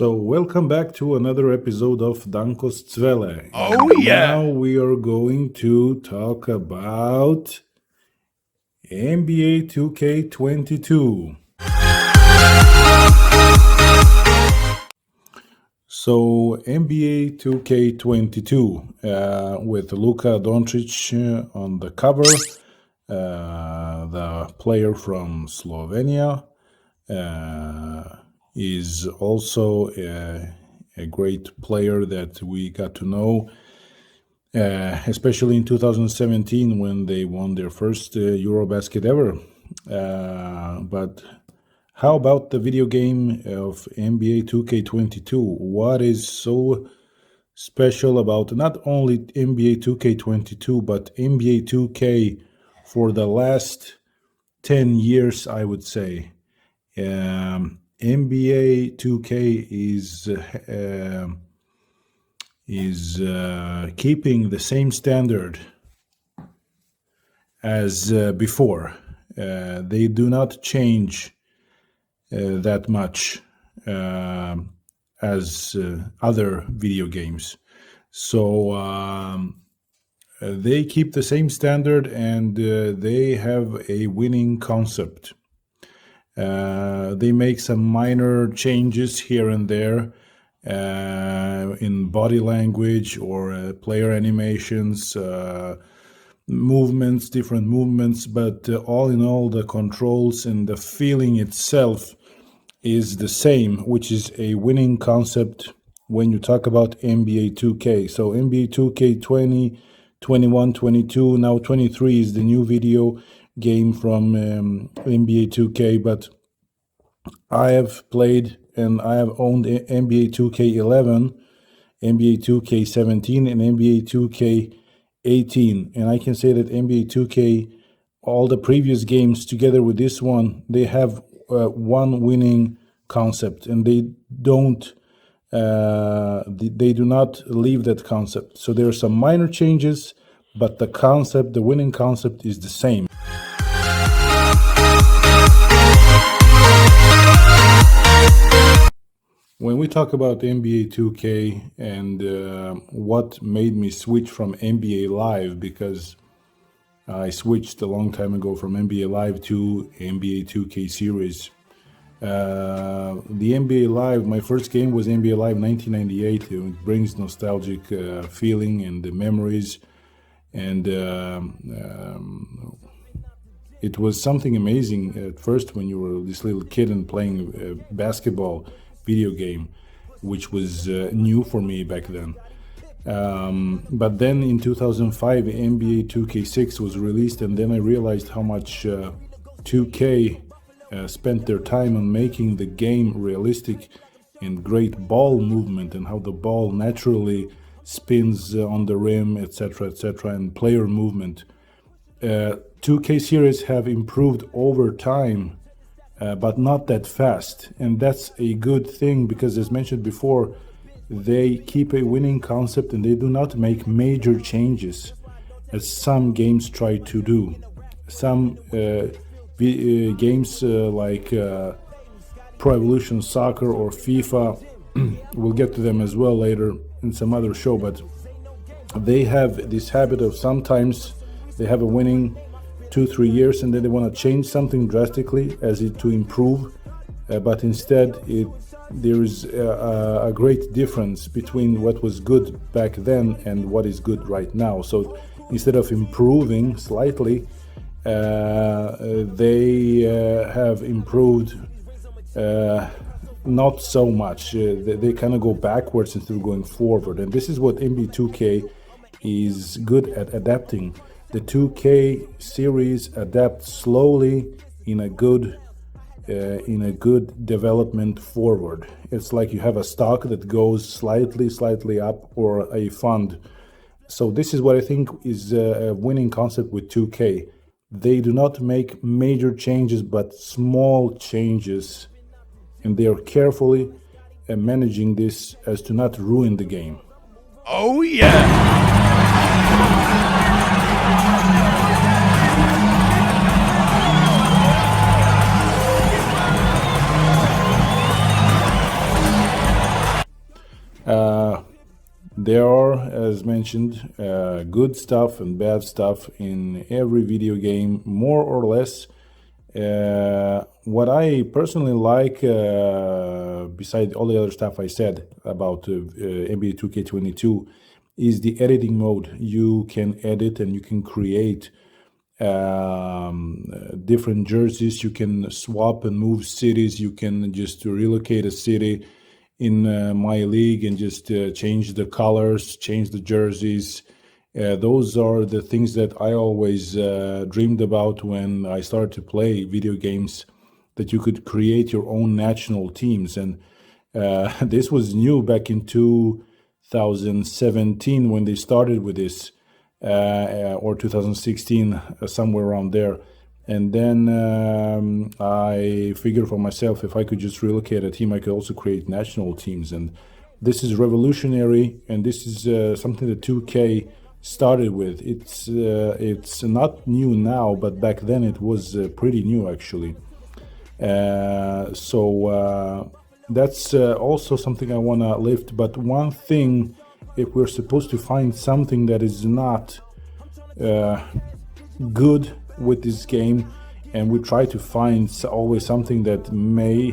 So, welcome back to another episode of Dankos Cvele. Oh, yeah. Now we are going to talk about NBA 2K22. So, NBA 2K22 with Luka Doncic on the cover, the player from Slovenia. Is also a great player that we got to know, especially in 2017 when they won their first Eurobasket ever. But how about the video game of NBA 2K22? What is so special about not only NBA 2K22 but NBA 2K for the last 10 years, I would say? NBA 2K is keeping the same standard as before. They do not change that much as other video games. So they keep the same standard, and they have a winning concept. They make some minor changes here and there in body language or player animations, movements, different movements, but all in all, the controls and the feeling itself is the same, which is a winning concept when you talk about NBA 2K. So NBA 2K 20, 21, 22, now 23 is the new video game from NBA 2K, but I have played and I have owned NBA 2K11, NBA 2K17, and NBA 2K18, and I can say that NBA 2K, all the previous games together with this one, they have one winning concept, and they don't they do not leave that concept. So there are some minor changes, but the concept, the winning concept, is the same. When we talk about NBA 2K and what made me switch from NBA Live, because I switched a long time ago from NBA Live to NBA 2K series. The NBA Live, my first game was NBA Live 1998. It brings nostalgic feeling and the memories, and it was something amazing at first when you were this little kid and playing basketball video game, which was new for me back then. But then in 2005, NBA 2K6 was released, and then I realized how much 2K spent their time on making the game realistic and great ball movement, and how the ball naturally spins on the rim, etc., and player movement. 2K series have improved over time, but not that fast, and that's a good thing, because as mentioned before, they keep a winning concept and they do not make major changes as some games try to do. Some games like Pro Evolution Soccer or FIFA, we'll get to them as well later in some other show, but they have this habit of sometimes they have a winning 2-3 years, and then they want to change something drastically as it to improve, but instead there is a great difference between what was good back then and what is good right now. So instead of improving slightly, they have improved not so much. They kind of go backwards instead of going forward, and this is what NBA 2K is good at adapting. The 2K series adapts slowly in a good development forward. It's like you have a stock that goes slightly up, or a fund. So this is what I think is a winning concept with 2K. They do not make major changes, but small changes, and they are carefully managing this as to not ruin the game. Oh, yeah. There are, as mentioned, good stuff and bad stuff in every video game, more or less. What I personally like, besides all the other stuff I said about NBA 2K22, is the editing mode. You can edit and you can create different jerseys. You can swap and move cities. You can just relocate a city in my league and just change the colors, change the jerseys. Those are the things that I always dreamed about when I started to play video games, that you could create your own national teams. And this was new back in 2017 when they started with this, or 2016, somewhere around there. And then I figured for myself, if I could just relocate a team, I could also create national teams. And this is revolutionary, and this is something that 2K started with. It's not new now, but back then it was pretty new, actually. So that's also something I want to lift. But one thing, if we're supposed to find something that is not good with this game, and we try to find always something that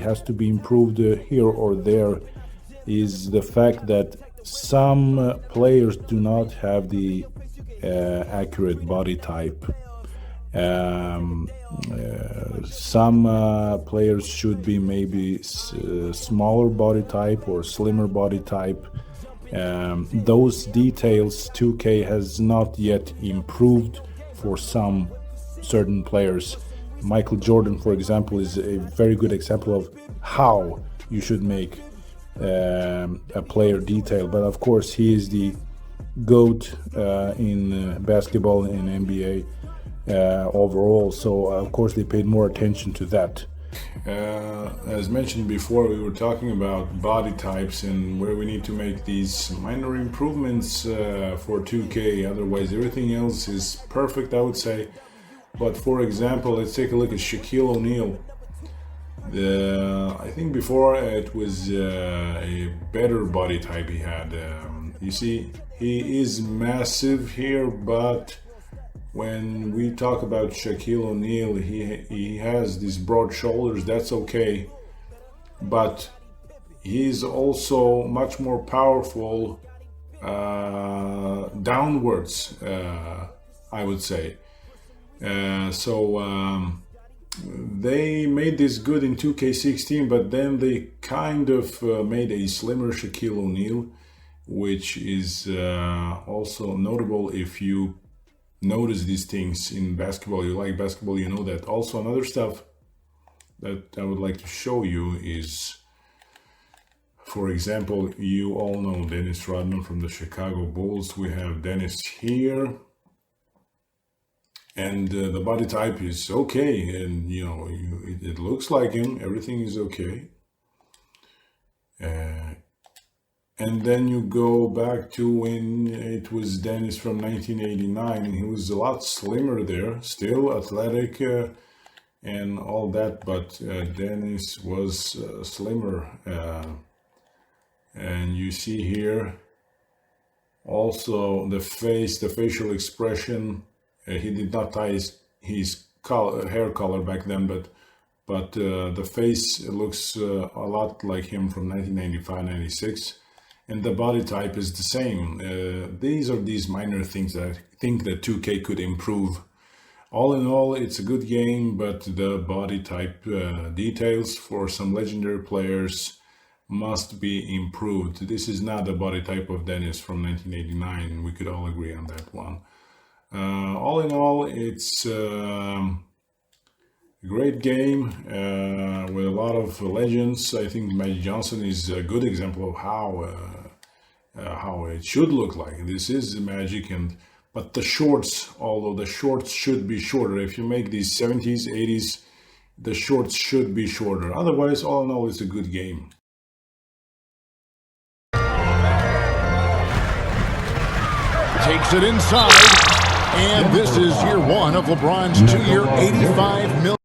has to be improved here or there, is the fact that some players do not have the accurate body type. Some players should be maybe smaller body type or slimmer body type. Those details 2K has not yet improved for some certain players. Michael Jordan, for example, is a very good example of how you should make a player detail. But of course, he is the GOAT in basketball and NBA overall. So of course, they paid more attention to that. As mentioned before, we were talking about body types and where we need to make these minor improvements for 2K. Otherwise, everything else is perfect, I would say. But for example, let's take a look at Shaquille O'Neal. I think before it was a better body type he had. You see, he is massive here, but when we talk about Shaquille O'Neal, he has these broad shoulders. That's okay, but he's also much more powerful downwards, I would say. So they made this good in 2K16, but then they kind of made a slimmer Shaquille O'Neal, which is also notable. If you notice these things in basketball, you like basketball, you know that. Also, another stuff that I would like to show you is, for example, you all know Dennis Rodman from the Chicago Bulls. We have Dennis here, and the body type is okay, and you know, it looks like him, everything is okay. And then you go back to when it was Dennis from 1989, and he was a lot slimmer there, still athletic and all that, but Dennis was slimmer. And you see here also the face, the facial expression. He did not tie his hair color back then, but the face looks a lot like him from 1995-96. And the body type is the same. These are these minor things that I think that 2K could improve. All in all, it's a good game, but the body type details for some legendary players must be improved. This is not the body type of Dennis from 1989. We could all agree on that one. All in all, it's a great game with a lot of legends. I think Magic Johnson is a good example of how it should look like. This is Magic, but the shorts, although the shorts should be shorter. If you make these 70s, 80s, the shorts should be shorter. Otherwise, all in all, it's a good game. Takes it inside, and this is year one of LeBron's 2-year, $85 million.